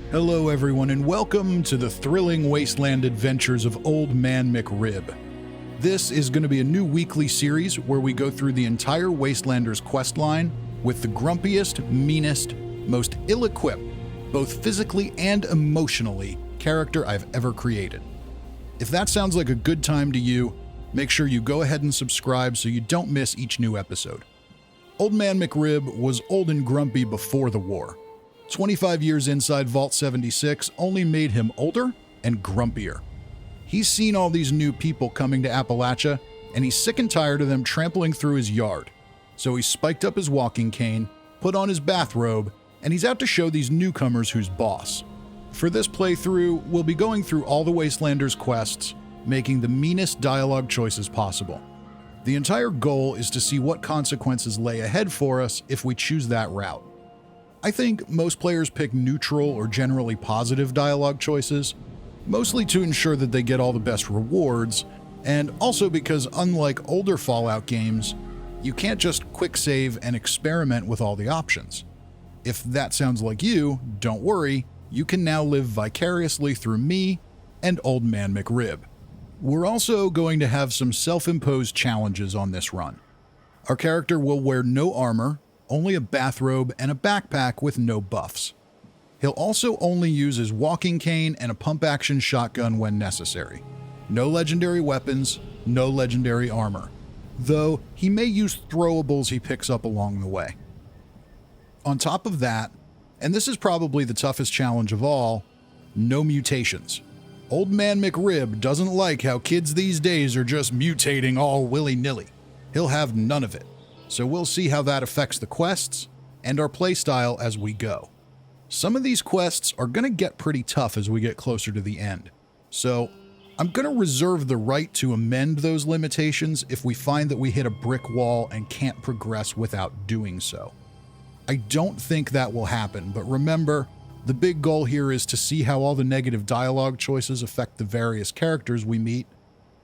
Hello everyone and welcome to the thrilling Wasteland adventures of Old Man McRib. This is going to be a new weekly series where we go through the entire Wastelanders questline with the grumpiest, meanest, most ill-equipped, both physically and emotionally, character I've ever created. If that sounds like a good time to you, make sure you go ahead and subscribe so you don't miss each new episode. Old Man McRib was old and grumpy before the war. 25 years inside Vault 76 only made him older and grumpier. He's seen all these new people coming to Appalachia, and he's sick and tired of them trampling through his yard. So he spiked up his walking cane, put on his bathrobe, and he's out to show these newcomers who's boss. For this playthrough, we'll be going through all the Wastelanders quests, making the meanest dialogue choices possible. The entire goal is to see what consequences lay ahead for us if we choose that route. I think most players pick neutral or generally positive dialogue choices, mostly to ensure that they get all the best rewards, and also because unlike older Fallout games, you can't just quick save and experiment with all the options. If that sounds like you, don't worry, you can now live vicariously through me and Old Man McRib. We're also going to have some self-imposed challenges on this run. Our character will wear no armor, only a bathrobe and a backpack with no buffs. He'll also only use his walking cane and a pump-action shotgun when necessary. No legendary weapons, no legendary armor, though he may use throwables he picks up along the way. On top of that, and this is probably the toughest challenge of all, no mutations. Old Man McRib doesn't like how kids these days are just mutating all willy-nilly. He'll have none of it. So we'll see how that affects the quests and our playstyle as we go. Some of these quests are going to get pretty tough as we get closer to the end. So I'm going to reserve the right to amend those limitations if we find that we hit a brick wall and can't progress without doing so. I don't think that will happen, but remember, the big goal here is to see how all the negative dialogue choices affect the various characters we meet,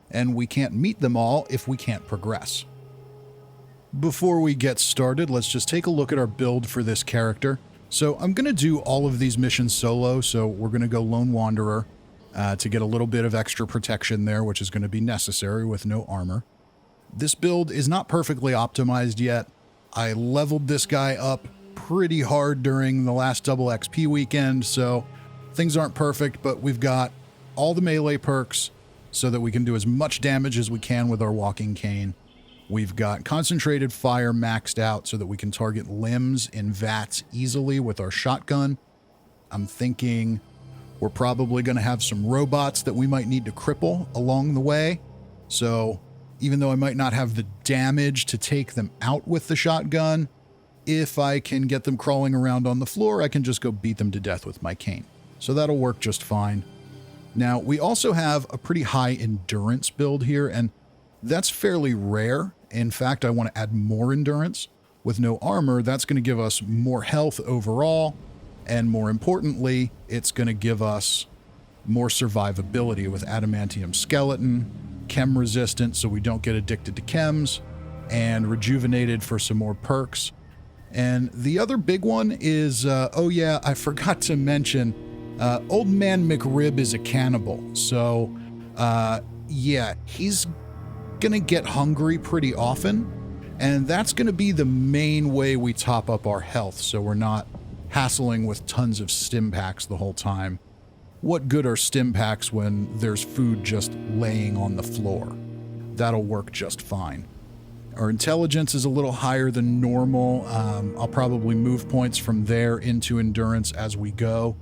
and we can't meet them all if we can't progress. Before we get started, let's just take a look at our build for this character. So I'm going to do all of these missions solo, so we're going to go Lone Wanderer to get a little bit of extra protection there, which is going to be necessary with no armor. This build is not perfectly optimized yet. I leveled this guy up pretty hard during the last double XP weekend, so things aren't perfect, but we've got all the melee perks so that we can do as much damage as we can with our walking cane. We've got concentrated fire maxed out so that we can target limbs in vats easily with our shotgun. I'm thinking we're probably going to have some robots that we might need to cripple along the way. So even though I might not have the damage to take them out with the shotgun, if I can get them crawling around on the floor, I can just go beat them to death with my cane. So that'll work just fine. Now, we also have a pretty high endurance build here, and that's fairly rare. In fact, I want to add more endurance. With no armor, that's going to give us more health overall, and more importantly, it's going to give us more survivability with adamantium skeleton, chem resistant so we don't get addicted to chems, and rejuvenated for some more perks. And the other big one is, oh yeah, I forgot to mention, Old Man McRib is a cannibal. So, yeah, he's gonna get hungry pretty often, and that's gonna be the main way we top up our health, so we're not hassling with tons of stim packs the whole time. What good are stim packs when there's food just laying on the floor? That'll work just fine. Our intelligence is a little higher than normal. I'll probably move points from there into endurance as we go.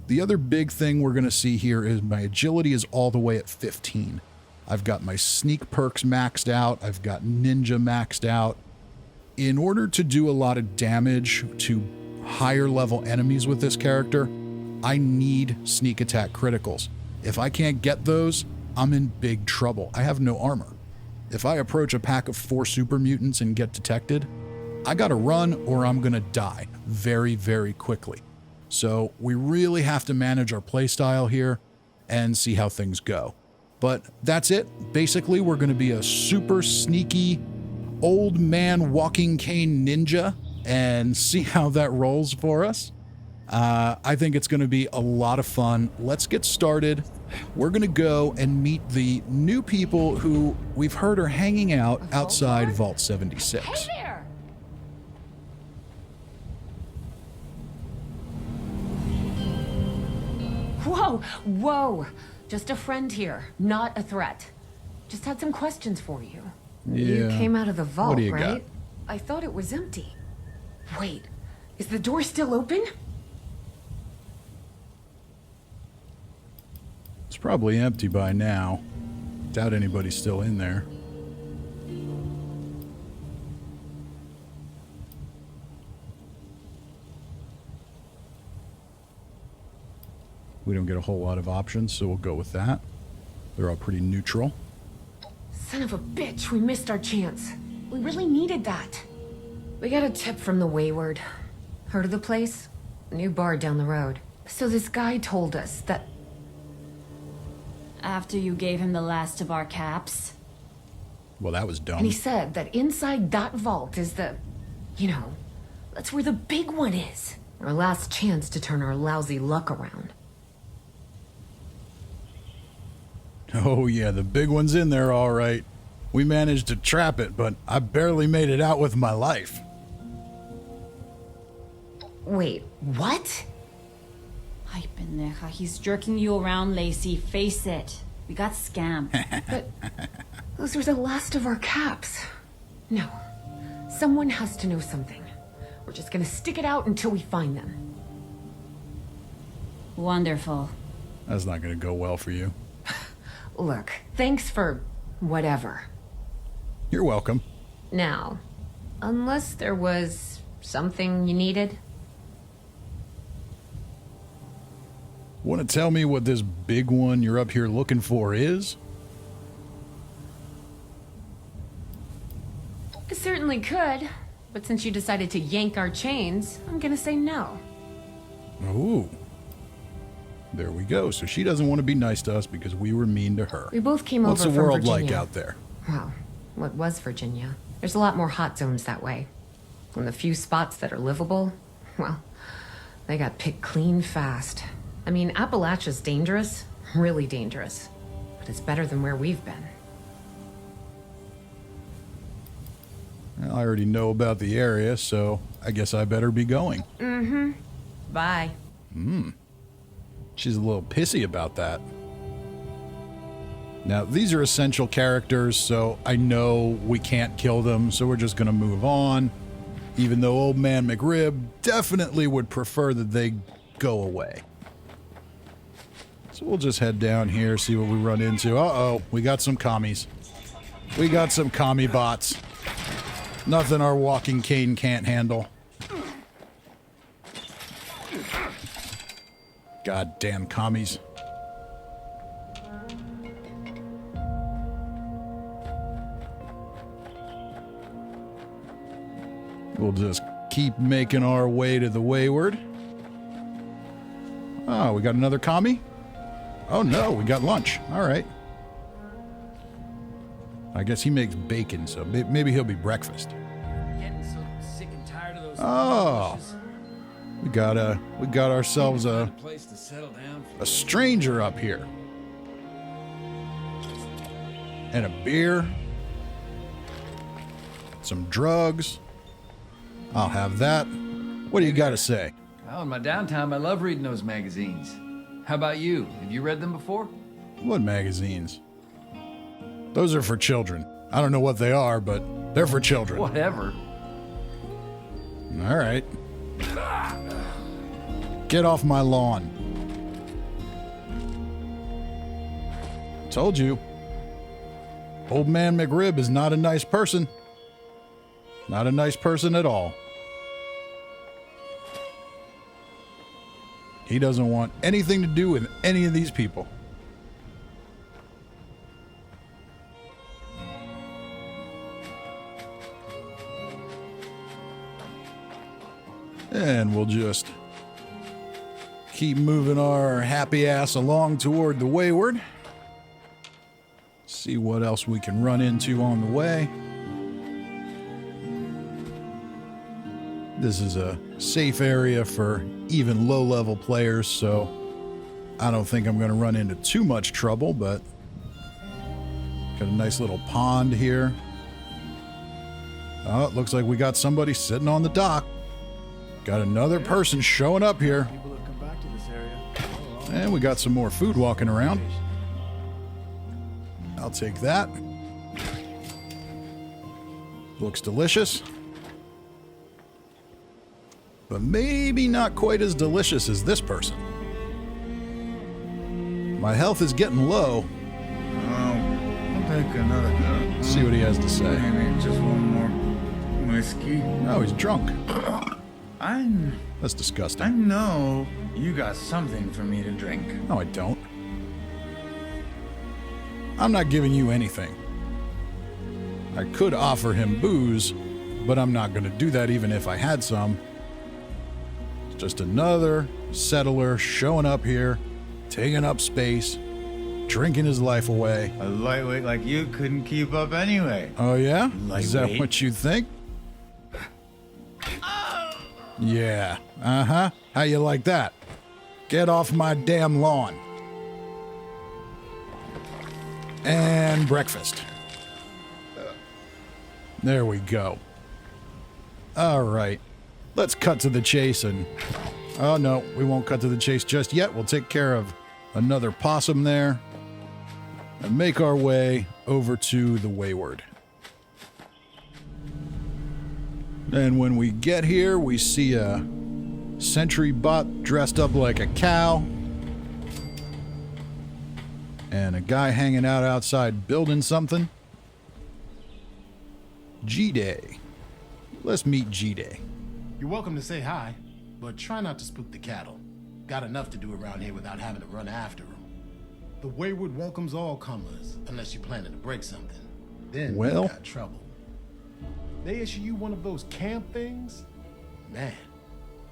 The other big thing we're gonna see here is my agility is all the way at 15. I've got my sneak perks maxed out. I've got ninja maxed out. In order to do a lot of damage to higher level enemies with this character, I need sneak attack criticals. If I can't get those, I'm in big trouble. I have no armor. If I approach a pack of 4 super mutants and get detected, I gotta run or I'm gonna die very, very quickly. So we really have to manage our playstyle here and see how things go. But that's it. Basically, we're going to be a super sneaky old man walking cane ninja and see how that rolls for us. I think it's going to be a lot of fun. Let's get started. We're going to go and meet the new people who we've heard are hanging out outside Vault 76. Hey there! Whoa, whoa. Just a friend here, not a threat. Just had some questions for you. You came out of the vault, What do you right? got? I thought it was empty. Wait, is the door still open? It's probably empty by now. Doubt anybody's still in there. We don't get a whole lot of options, so we'll go with that. They're all pretty neutral. Son of a bitch, we missed our chance. We really needed that. We got a tip from the Wayward. Heard of the place? A new bar down the road. So this guy told us that... After you gave him the last of our caps? Well, that was dumb. And he said that inside that vault is the... You know, that's where the big one is. Our last chance to turn our lousy luck around. Oh yeah, the big one's in there all right. We managed to trap it, but I barely made it out with my life. Wait, what? Ay, pendeja, he's jerking you around, Lacey. Face it. We got scammed. But those were the last of our caps. No, someone has to know something. We're just gonna stick it out until we find them. Wonderful. That's not going to go well for you. Look, thanks for whatever. You're welcome. Now, unless there was something you needed. Want to tell me what this big one you're up here looking for is? I certainly could, but since you decided to yank our chains, I'm gonna say no. Ooh. There we go. So she doesn't want to be nice to us because we were mean to her. We both came What's over the from world Virginia. like out there? Well, what was Virginia? There's a lot more hot zones that way. And the few spots that are livable, well, they got picked clean fast. I mean, Appalachia's dangerous, really dangerous. But it's better than where we've been. Well, I already know about the area, so I guess I better be going. Mm-hmm. Bye. She's a little pissy about that. Now, these are essential characters, so I know we can't kill them, so we're just going to move on. Even though Old Man McRib definitely would prefer that they go away. So we'll just head down here, see what we run into. Uh-oh, we got some commies. We got some commie bots. Nothing our walking cane can't handle. Goddamn commies. We'll just keep making our way to the Wayward. Oh, we got another commie? Oh no, we got lunch. All right. I guess he makes bacon, so maybe he'll be breakfast. Getting so sick and tired of those Oh. bushes. We got ourselves a Place to settle down for. stranger up here. And a beer. Some drugs. I'll have that. What do you got to say? Oh, in my downtime, I love reading those magazines. How about you? Have you read them before? What magazines? Those are for children. I don't know what they are, but they're for children. Whatever. All right. Get off my lawn. Told you. Old Man McRib is not a nice person. Not a nice person at all. He doesn't want anything to do with any of these people. And we'll just keep moving our happy ass along toward the Wayward. See what else we can run into on the way. This is a safe area for even low-level players, so I don't think I'm going to run into too much trouble, but got a nice little pond here. Oh, it looks like we got somebody sitting on the dock. Got another person showing up here. People have come back to this area. And we got some more food walking around. I'll take that. Looks delicious. But maybe not quite as delicious as this person. My health is getting low. I'll take another. Let's see what he has to say. Maybe just one more whiskey. Oh, he's drunk. I That's disgusting. know you got something for me to drink. No, I don't. I'm not giving you anything. I could offer him booze, but I'm not going to do that even if I had some. It's just another settler showing up here, taking up space, drinking his life away. A lightweight like you couldn't keep up anyway. Oh, yeah? Is that Lightweight? what you think? Yeah. Uh-huh. How you like that? Get off my damn lawn. And breakfast. There we go. All right. Let's cut to the chase and... Oh, no. We won't cut to the chase just yet. We'll take care of another possum there. And make our way over to the Wayward. And when we get here, we see a sentry bot dressed up like a cow. And a guy hanging out outside building something. G-Day. Let's meet G-Day. You're welcome to say hi, but try not to spook the cattle. Got enough to do around here without having to run after them. The Wayward welcomes all comers, unless you're planning to break something. Then Well. you got trouble. They issue you one of those camp things? Man,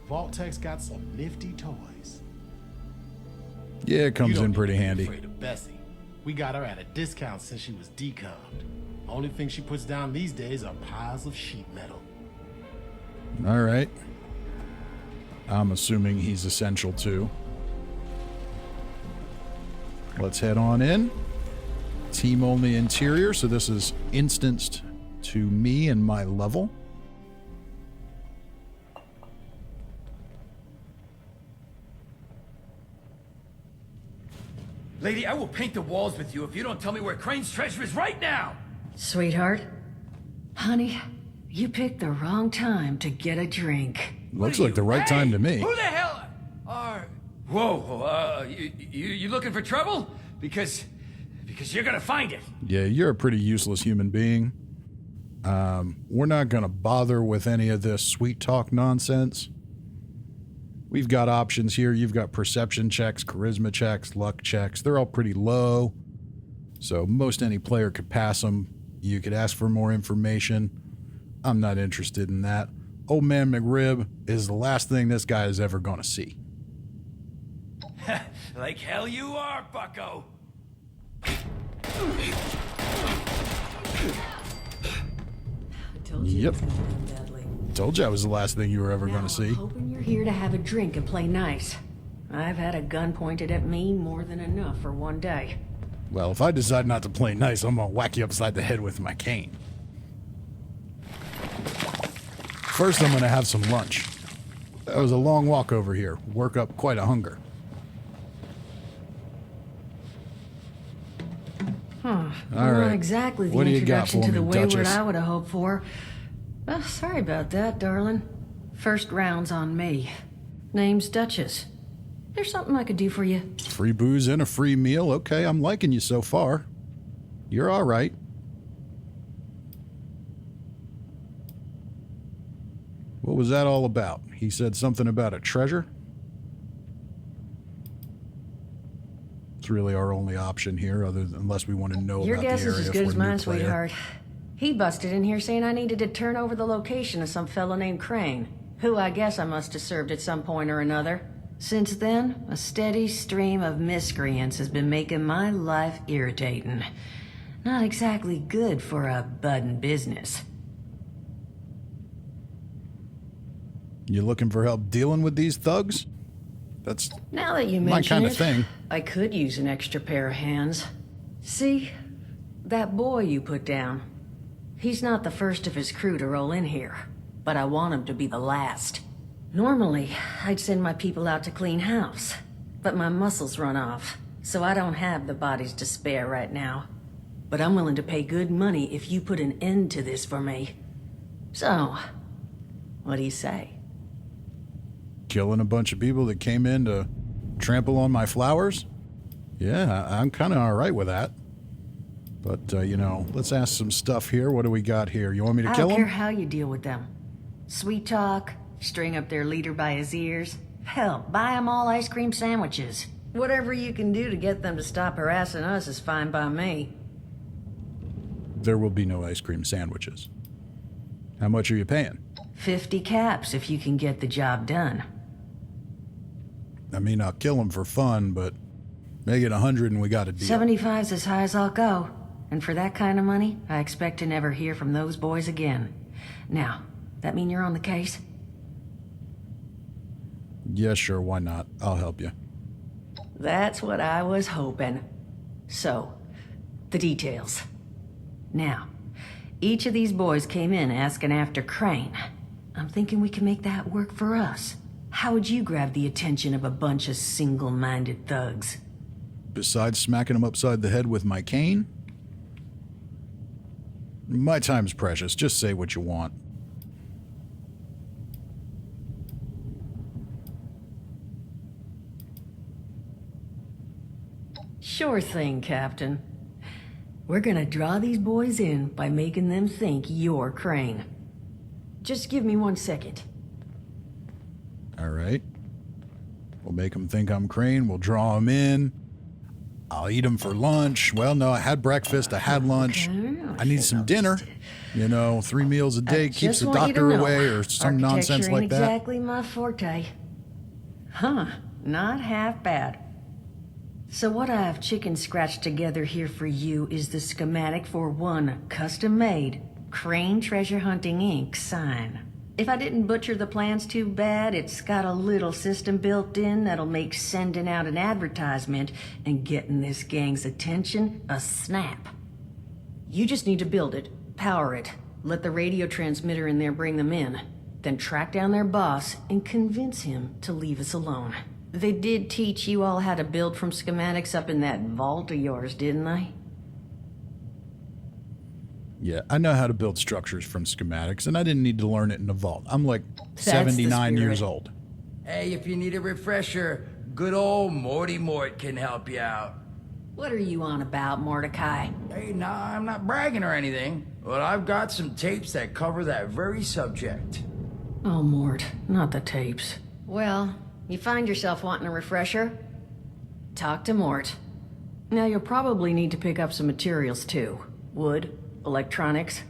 Vault-Tech's got some nifty toys. Yeah, it comes You don't in need pretty to be handy. afraid of Bessie. We got her at a discount since she was decommed. Only thing she puts down these days are piles of sheet metal. All right. I'm assuming he's essential too. Let's head on in. Team only interior, so this is instanced to me and my level. Lady, I will paint the walls with you if you don't tell me where Crane's treasure is right now! Sweetheart, honey, you picked the wrong time to get a drink. Looks What are like the you- right time to me. Who the hell are... Whoa, you looking for trouble? Because you're gonna find it. Yeah, you're a pretty useless human being. We're not going to bother with any of this sweet talk nonsense. We've got options here. You've got perception checks, charisma checks, luck checks. They're all pretty low. So most any player could pass them. You could ask for more information. I'm not interested in that. Old Man McRib is the last thing this guy is ever going to see. Like hell you are, bucko. Told you Yep. it was gonna end badly. Told you I was the last thing you were ever Now, going to see. I'm hoping you're here to have a drink and play nice. I've had a gun pointed at me more than enough for one day. Well, if I decide not to play nice, I'm going to whack you upside the head with my cane. First, I'm going to have some lunch. That was a long walk over here. Work up quite a hunger. All Not right. exactly the What do you got introduction for to me, the Wayward Duchess? I would have hoped for. Well, sorry about that, darling. First round's on me. Name's Duchess. There's something I could do for you. Free booze and a free meal. Okay, I'm liking you so far. You're all right. What was that all about? He said something about a treasure? It's really our only option here, unless we want to know Your about guess the area is as if good we're as a new mine, player. sweetheart. He busted in here saying I needed to turn over the location of some fellow named Crane, who I guess I must have served at some point or another. Since then, a steady stream of miscreants has been making my life irritating. Not exactly good for a budding business. You looking for help dealing with these thugs? That's Now that you my mention kind it, of thing. I could use an extra pair of hands. See, that boy you put down, he's not the first of his crew to roll in here, but I want him to be the last. Normally, I'd send my people out to clean house, but my muscles run off, so I don't have the bodies to spare right now. But I'm willing to pay good money if you put an end to this for me. So, what do you say? Killing a bunch of people that came in to trample on my flowers? Yeah, I'm kind of all right with that. But, let's ask some stuff here. What do we got here? You want me to I kill don't care them? how you deal with them. Sweet talk, string up their leader by his ears. Hell, buy them all ice cream sandwiches. Whatever you can do to get them to stop harassing us is fine by me. There will be no ice cream sandwiches. How much are you paying? 50 caps if you can get the job done. I mean, I'll kill them for fun, but make it 100 and we got a deal. 75's as high as I'll go. And for that kind of money, I expect to never hear from those boys again. Now, that mean you're on the case? Yeah, sure, why not? I'll help you. That's what I was hoping. So, the details. Now, each of these boys came in asking after Crane. I'm thinking we can make that work for us. How would you grab the attention of a bunch of single-minded thugs? Besides smacking them upside the head with my cane? My time's precious. Just say what you want. Sure thing, Captain. We're gonna draw these boys in by making them think you're Crane. Just give me 1 second. All right. We'll make them think I'm Crane. We'll draw them in. I'll eat them for lunch. Well, no, I had breakfast. I had lunch. I need some dinner. 3 meals a day keeps the doctor away or some nonsense like that. Exactly my forte. Huh, not half bad. So what I've chicken scratched together here for you is the schematic for one custom-made Crane Treasure Hunting Inc. sign. If I didn't butcher the plans too bad, it's got a little system built in that'll make sending out an advertisement and getting this gang's attention a snap. You just need to build it, power it, let the radio transmitter in there bring them in, then track down their boss and convince him to leave us alone. They did teach you all how to build from schematics up in that vault of yours, didn't they? Yeah, I know how to build structures from schematics, and I didn't need to learn it in the vault. I'm like the 79 years spirit. old. Hey, if you need a refresher, good old Morty Mort can help you out. What are you on about, Mordecai? Hey, nah, I'm not bragging or anything, but I've got some tapes that cover that very subject. Oh, Mort, not the tapes. Well, you find yourself wanting a refresher? Talk to Mort. Now, you'll probably need to pick up some materials, too. Wood, electronics,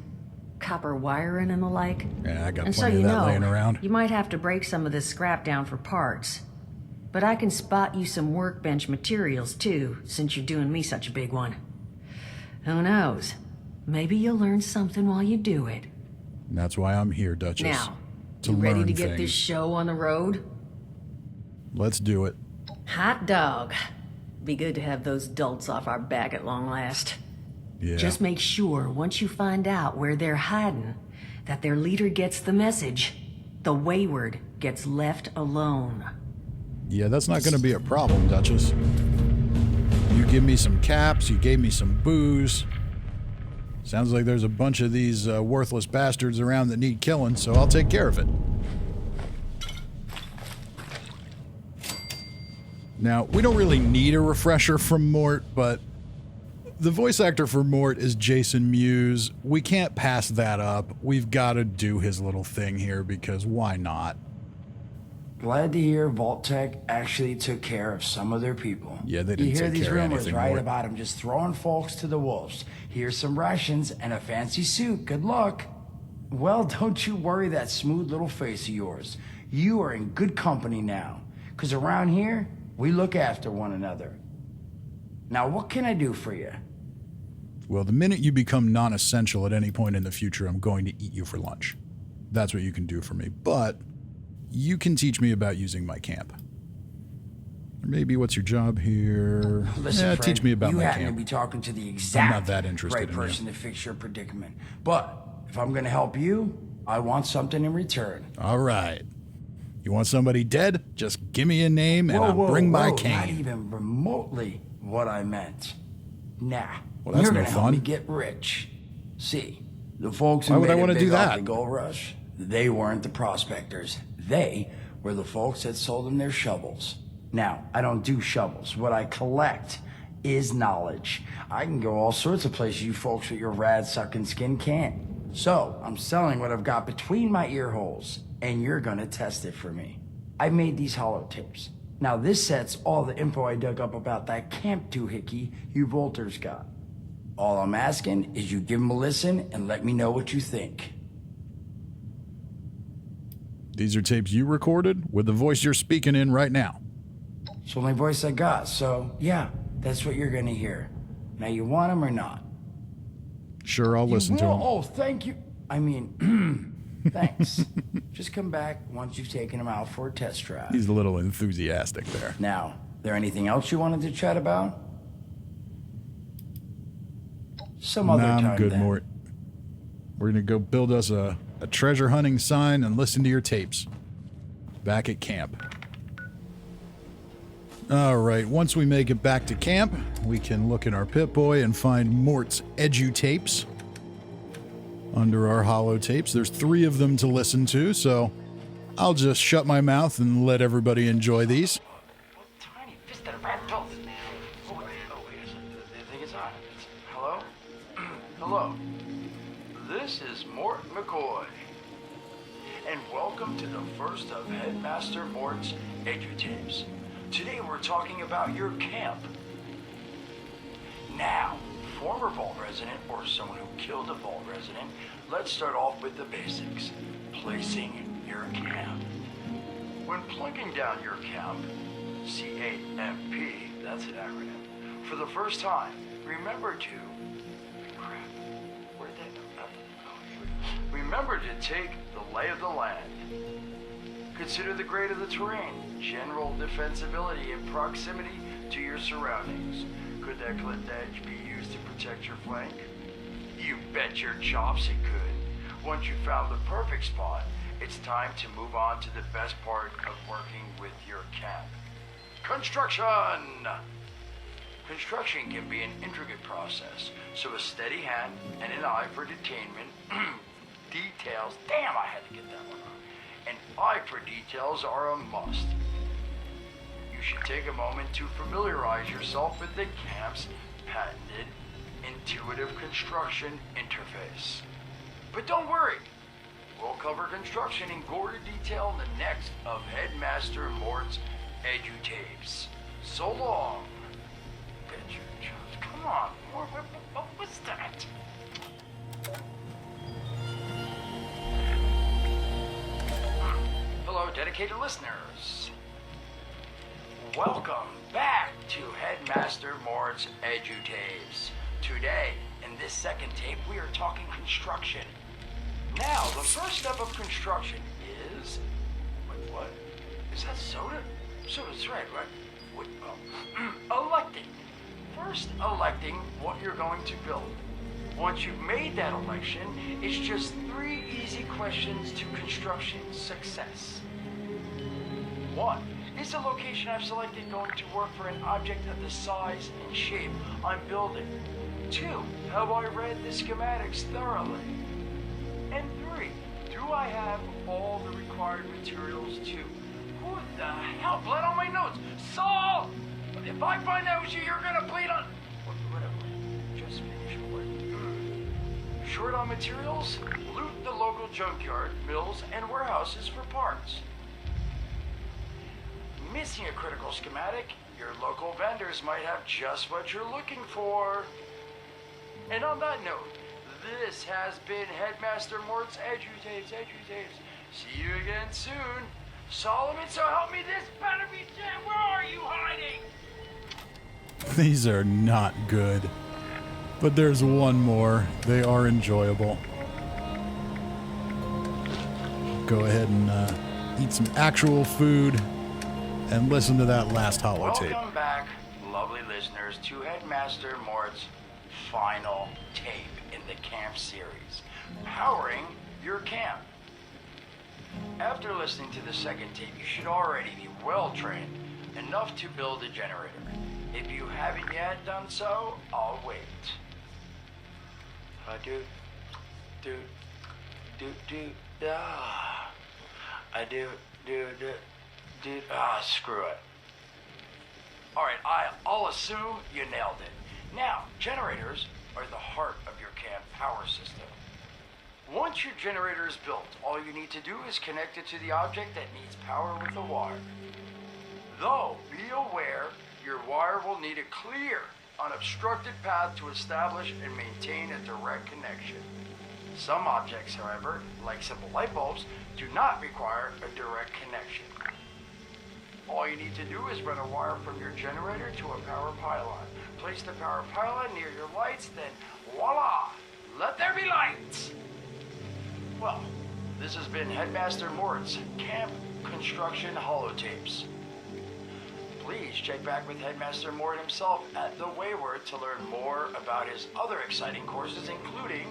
copper wiring and the like. Yeah, I got And so plenty you of that know, laying around. you might have to break some of this scrap down for parts. But I can spot you some workbench materials, too, since you're doing me such a big one. Who knows? Maybe you'll learn something while you do it. And that's why I'm here, Duchess. Now, to you ready learn to get things. this show on the road? Let's do it. Hot dog. Be good to have those dolts off our back at long last. Yeah. Just make sure, once you find out where they're hiding, that their leader gets the message. The wayward gets left alone. Yeah, that's not going to be a problem, Duchess. You give me some caps, you gave me some booze. Sounds like there's a bunch of these worthless bastards around that need killing, so I'll take care of it. Now, we don't really need a refresher from Mort, but the voice actor for Mort is Jason Mewes. We can't pass that up. We've got to do his little thing here because why not? Glad to hear Vault Tech actually took care of some of their people. Yeah, they didn't You hear take these care of rumors, anything, right, Mort. about them just throwing folks to the wolves. Here's some rations and a fancy suit. Good luck. Well, don't you worry that smooth little face of yours. You are in good company now. Because around here, we look after one another. Now, what can I do for you? Well, the minute you become non-essential at any point in the future, I'm going to eat you for lunch. That's what you can do for me. But you can teach me about using my camp. Or maybe what's your job here? Listen, yeah, friend, teach me about you my happen camp. to be talking to the exact I'm not that interested right in person you. to fix your predicament. But if I'm going to help you, I want something in return. All right. You want somebody dead? Just give me a name and I'll bring my cane. Not even remotely what I meant. Nah. Well, that's you're no gonna help fun. me get rich. See, the folks Why who would I made wanna it do big off that? the gold rush, they weren't the prospectors. They were the folks that sold them their shovels. Now, I don't do shovels. What I collect is knowledge. I can go all sorts of places you folks with your rad-sucking skin can't. So, I'm selling what I've got between my ear holes, and you're gonna test it for me. I made these holotapes. Now, this set's all the info I dug up about that camp doohickey you Volters got. All I'm asking is you give them a listen and let me know what you think. These are tapes you recorded with the voice you're speaking in right now. It's the only voice I got, so yeah, that's what you're gonna hear. Now, you want them or not? Sure, I'll listen to You will? them. Oh, thank you. I mean, thanks. Just come back once you've taken them out for a test drive. He's a little enthusiastic there. Now, there anything else you wanted to chat about? Some other Nah, time I'm good, then. Mort. We're gonna go build us a treasure hunting sign and listen to your tapes. Back at camp. Alright, once we make it back to camp, we can look in our Pip-Boy and find Mort's edu-tapes. Under our holotapes, there's 3 of them to listen to, so I'll just shut my mouth and let everybody enjoy these. Tiny fisted rat pills. Oh, wait a second. I think it's on. Hello? Hello. This is Mort McCoy. And welcome to the first of Headmaster Mort's edu-tapes. Today we're talking about your camp. Now, former vault resident or someone who killed a vault resident, let's start off with the basics. Placing your camp. When plugging down your camp, CAMP, that's an acronym, for the first time, remember to... Crap. Where did that... Oh, here we go. Remember to take the lay of the land. Consider the grade of the terrain, general defensibility, and proximity to your surroundings. Could that cliff edge be used to protect your flank? You bet your chops it could. Once you've found the perfect spot, it's time to move on to the best part of working with your camp. Construction! Construction can be an intricate process, so a steady hand and an eye for detainment, details, damn, I had to get that one on. An eye for details are a must. You should take a moment to familiarize yourself with the camp's patented intuitive construction interface. But don't worry, we'll cover construction in gory detail in the next of Headmaster Mort's edu-tapes. So long. Bet your chops. Come on, Mort, what was that? Hello, dedicated listeners. Welcome back to Headmaster Mort's edu-tapes. Today, in this second tape, we are talking construction. Now, the first step of construction is... Wait, what? Is that soda? Soda's red, right? Wait, electing. First, electing what you're going to build. Once you've made that election, it's just 3 easy questions to construction success. 1. Is the location I've selected going to work for an object of the size and shape I'm building? 2. Have I read the schematics thoroughly? And 3. Do I have all the required materials too? Who the hell bled on my notes? Saul! If I find out you, you're gonna bleed on... Whatever. Just finish work. Short on materials? Loot the local junkyard, mills, and warehouses for parts. Missing a critical schematic? Your local vendors might have just what you're looking for. And on that note, this has been Headmaster Mort's edu-tapes. See you again soon. Solomon, so help me, this better be Jen. Where are you hiding? These are not good. But there's one more. They are enjoyable. Go ahead and eat some actual food, and listen to that last holotape. Welcome back, lovely listeners, to Headmaster Mort's final tape in the camp series, powering your camp. After listening to the second tape, you should already be well trained enough to build a generator. If you haven't yet done so, I'll wait. Screw it. Alright, I'll assume you nailed it. Now, generators are the heart of your camp power system. Once your generator is built, all you need to do is connect it to the object that needs power with a wire. Though, be aware, your wire will need a clear, unobstructed path to establish and maintain a direct connection. Some objects, however, like simple light bulbs, do not require a direct connection. All you need to do is run a wire from your generator to a power pylon. Place the power pylon near your lights, then voila! Let there be lights! Well, this has been Headmaster Mort's Camp Construction Holotapes. Please check back with Headmaster Mort himself at the Wayward to learn more about his other exciting courses, including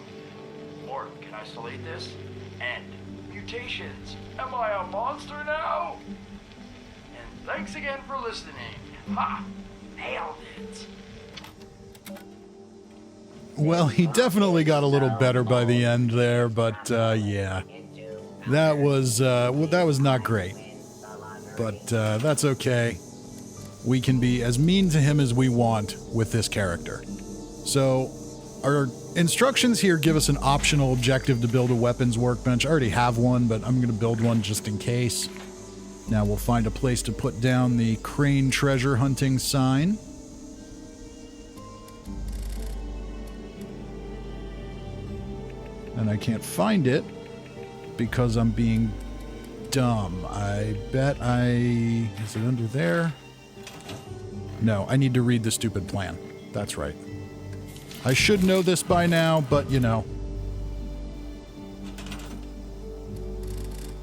Mort, can I still eat this? And Mutations. Am I a monster now? And thanks again for listening. Ha! Nailed it! Well, he definitely got a little better by the end there, but yeah, that was not great. But that's okay. We can be as mean to him as we want with this character. So, our instructions here give us an optional objective to build a weapons workbench. I already have one, but I'm going to build one just in case. Now we'll find a place to put down the crane treasure hunting sign. And I can't find it because I'm being dumb. I bet is it under there? No, I need to read the stupid plan. That's right. I should know this by now, but you know.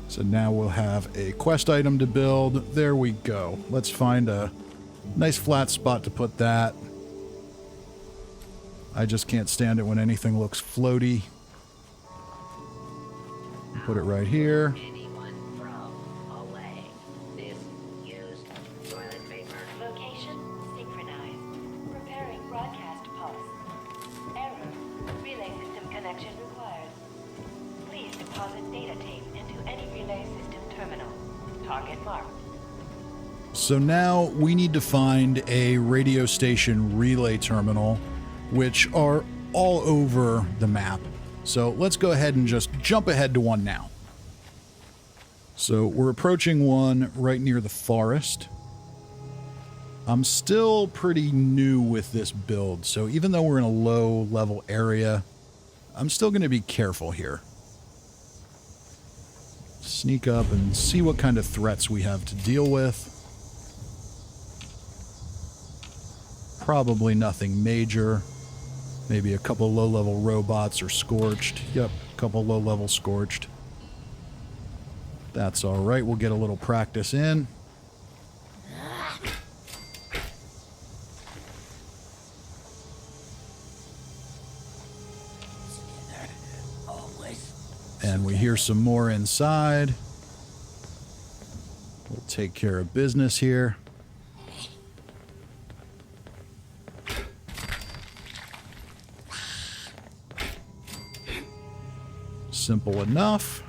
So now we'll have a quest item to build. There we go. Let's find a nice flat spot to put that. I just can't stand it when anything looks floaty. Put it right here. Anyone from away. This used toilet paper. Location synchronized. Repairing broadcast pulse. Error. Relay system connection required. Please deposit data tape into any relay system terminal. Target marked. So now we need to find a radio station relay terminal, which are all over the map. So let's go ahead and just jump ahead to one now. So we're approaching one right near the forest. I'm still pretty new with this build, so even though we're in a low level area, I'm still going to be careful here. Sneak up and see what kind of threats we have to deal with. Probably nothing major. Maybe a couple low-level robots or scorched. Yep, a couple low-level scorched. That's all right. We'll get a little practice in. And we hear some more inside. We'll take care of business here. Simple enough.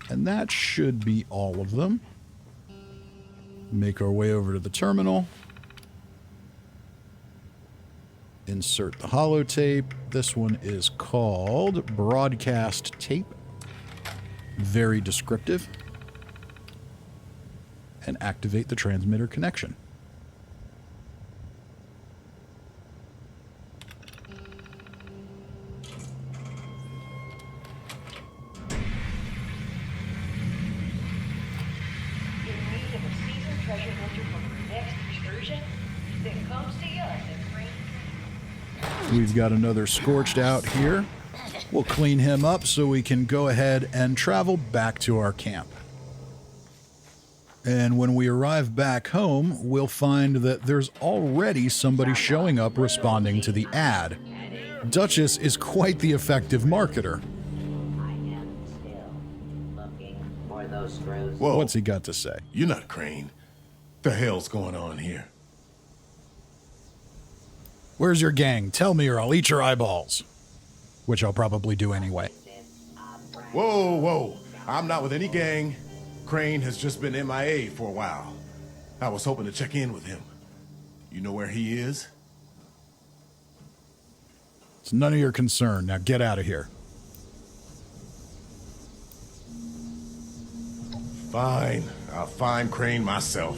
And that should be all of them. Make our way over to the terminal. Insert the holotape. This one is called Broadcast Tape. Very descriptive. And activate the transmitter connection. We've got another scorched out here. We'll clean him up so we can go ahead and travel back to our camp. And when we arrive back home, we'll find that there's already somebody showing up responding to the ad. Duchess is quite the effective marketer. I am still looking for those screws. Whoa, What's he got to say? you're not Crane. The hell's going on here? Where's your gang? Tell me or I'll eat your eyeballs. Which I'll probably do anyway. Whoa. I'm not with any gang. Crane has just been MIA for a while. I was hoping to check in with him. You know where he is? It's none of your concern. Now get out of here. Fine. I'll find Crane myself.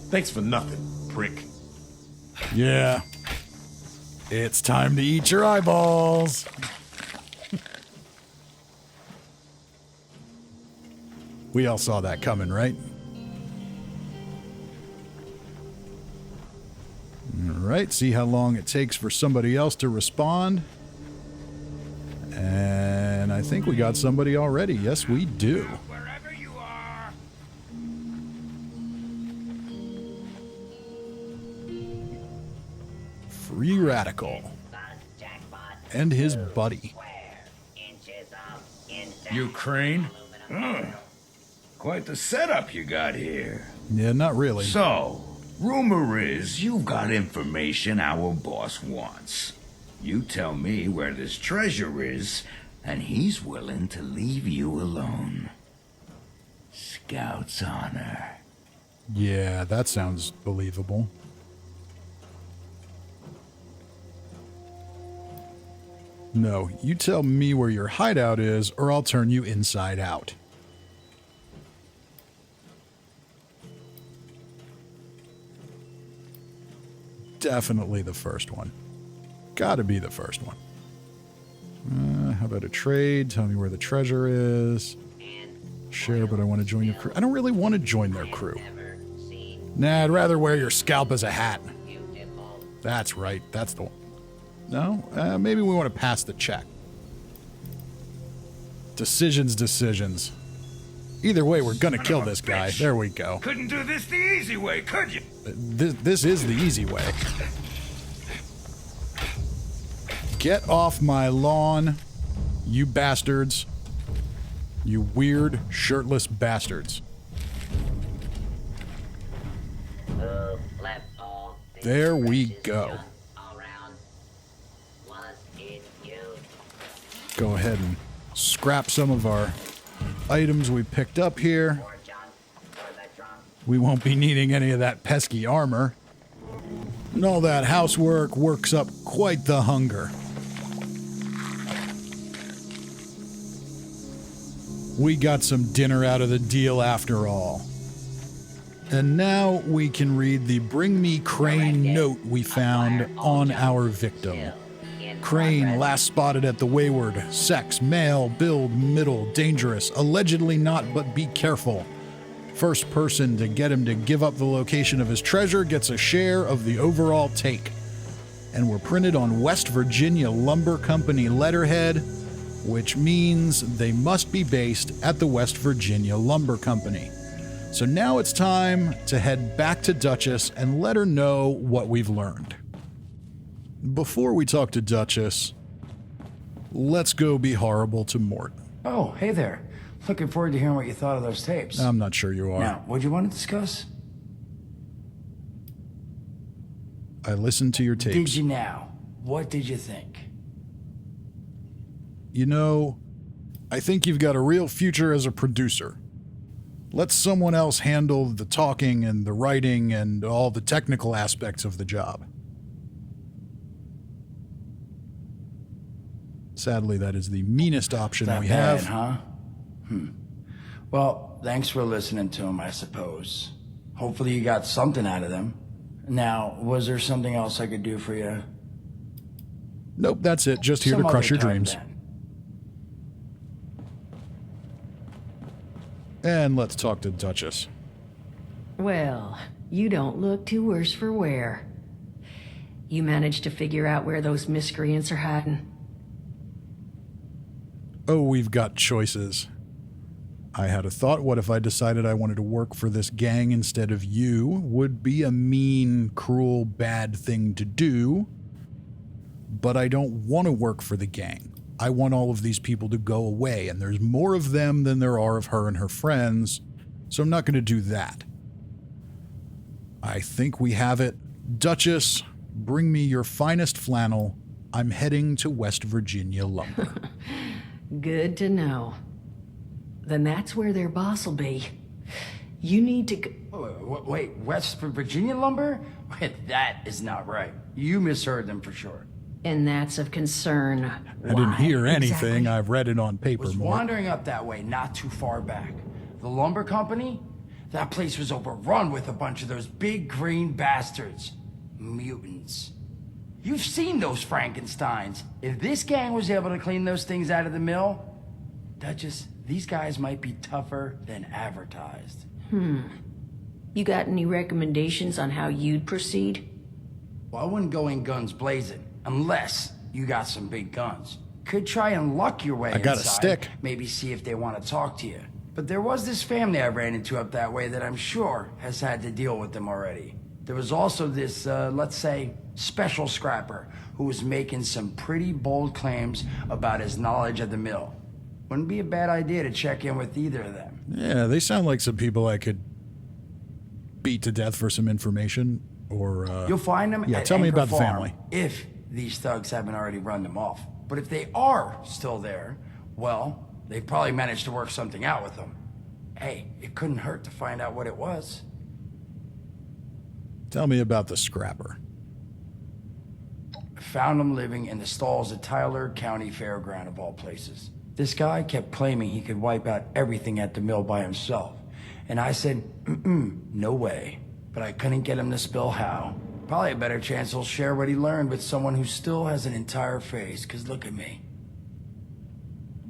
Thanks for nothing, prick. Yeah. It's time to eat your eyeballs. We all saw that coming, right? All right, see how long it takes for somebody else to respond. And I think we got somebody already. Yes, we do. Wherever you are. Free Radical. And his buddy. You Crane? Quite the setup you got here. Yeah, not really. So, rumor is you've got information our boss wants. You tell me where this treasure is, and he's willing to leave you alone. Scout's honor. Yeah, that sounds believable. No, you tell me where your hideout is, or I'll turn you inside out. Definitely the first one. Gotta be the first one. How about a trade? Tell me where the treasure is. Share, but I want to join your crew. I don't really want to join their crew. Nah, I'd rather wear your scalp as a hat. That's right. That's the one. No? Maybe we want to pass the check. Decisions. Either way, we're gonna kill this guy. There we go. Couldn't do this the easy way, could you? This is the easy way. Get off my lawn, you bastards. You weird, shirtless bastards. There we go. Go ahead and scrap some of our items we picked up here. We won't be needing any of that pesky armor. And all that housework works up quite the hunger. We got some dinner out of the deal after all. And now we can read the Bring Me Crane note we found on our victim. Crane last spotted at the Wayward. Sex, male, build, middle, dangerous, allegedly not, but be careful. First person to get him to give up the location of his treasure gets a share of the overall take. And we're printed on West Virginia Lumber Company letterhead, which means they must be based at the West Virginia Lumber Company. So now it's time to head back to Duchess and let her know what we've learned. Before we talk to Duchess, let's go be horrible to Mort. Oh, hey there. Looking forward to hearing what you thought of those tapes. I'm not sure you are. Now, what'd you want to discuss? I listened to your tapes. Did you now? What did you think? You know, I think you've got a real future as a producer. Let someone else handle the talking and the writing and all the technical aspects of the job. Sadly, that is the meanest option That we bad, have. huh? Well, thanks for listening to them, I suppose. Hopefully you got something out of them. Now, was there something else I could do for you? Nope, that's it. Just here Some to crush other your time dreams. then. And let's talk to Duchess. Well, you don't look too worse for wear. You managed to figure out where those miscreants are hiding? Oh, we've got choices. I had a thought, what if I decided I wanted to work for this gang instead of you? Would be a mean, cruel, bad thing to do. But I don't want to work for the gang. I want all of these people to go away, and there's more of them than there are of her and her friends, so I'm not going to do that. I think we have it. Duchess, bring me your finest flannel. I'm heading to West Virginia lumber. Good to know. Then that's where their boss will be. You need to Wait, West Virginia lumber? Wait, that is not right. You misheard them for sure. And that's of concern. I didn't hear anything. Exactly. I've read it on paper. Was Mort. wandering up that way not too far back. The lumber company? That place was overrun with a bunch of those big green bastards. Mutants. You've seen those Frankensteins. If this gang was able to clean those things out of the mill, Duchess, these guys might be tougher than advertised. You got any recommendations on how you'd proceed? Well, I wouldn't go in guns blazing, unless you got some big guns. Could try and luck your way I got a inside, stick. maybe see if they want to talk to you. But there was this family I ran into up that way that I'm sure has had to deal with them already. There was also this, let's say, special scrapper who was making some pretty bold claims about his knowledge of the mill. Wouldn't be a bad idea to check in with either of them. Yeah, they sound like some people I could beat to death for some information, or, You'll find them at tell me Anchor about the Farm, family. if these thugs haven't already run them off. But if they are still there, well, they probably managed to work something out with them. Hey, it couldn't hurt to find out what it was. Tell me about the scrapper. Found him living in the stalls at Tyler County Fairground, of all places. This guy kept claiming he could wipe out everything at the mill by himself. And I said, no way. But I couldn't get him to spill how. Probably a better chance he'll share what he learned with someone who still has an entire face, because look at me.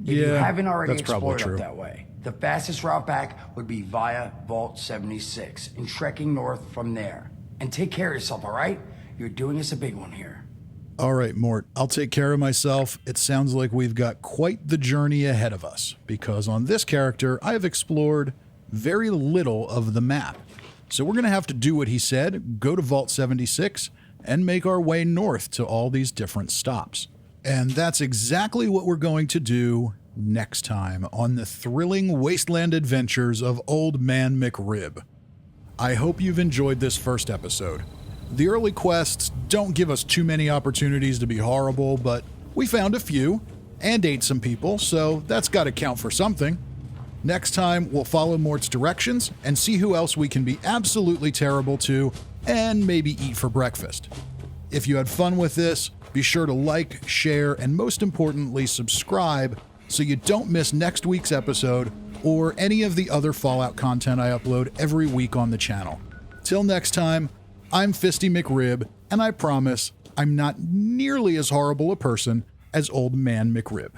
If you haven't already that's probably explored true. up that way, the fastest route back would be via Vault 76 and trekking north from there. And take care of yourself, all right? You're doing us a big one here. All right, Mort, I'll take care of myself. It sounds like we've got quite the journey ahead of us, because on this character, I have explored very little of the map. So we're going to have to do what he said, go to Vault 76, and make our way north to all these different stops. And that's exactly what we're going to do next time on the thrilling Wasteland adventures of Old Man McRib. I hope you've enjoyed this first episode. The early quests don't give us too many opportunities to be horrible, but we found a few and ate some people, so that's got to count for something. Next time, we'll follow Mort's directions and see who else we can be absolutely terrible to and maybe eat for breakfast. If you had fun with this, be sure to like, share, and most importantly, subscribe so you don't miss next week's episode or any of the other Fallout content I upload every week on the channel. Till next time, I'm Fisty McRib, and I promise I'm not nearly as horrible a person as Old Man McRib.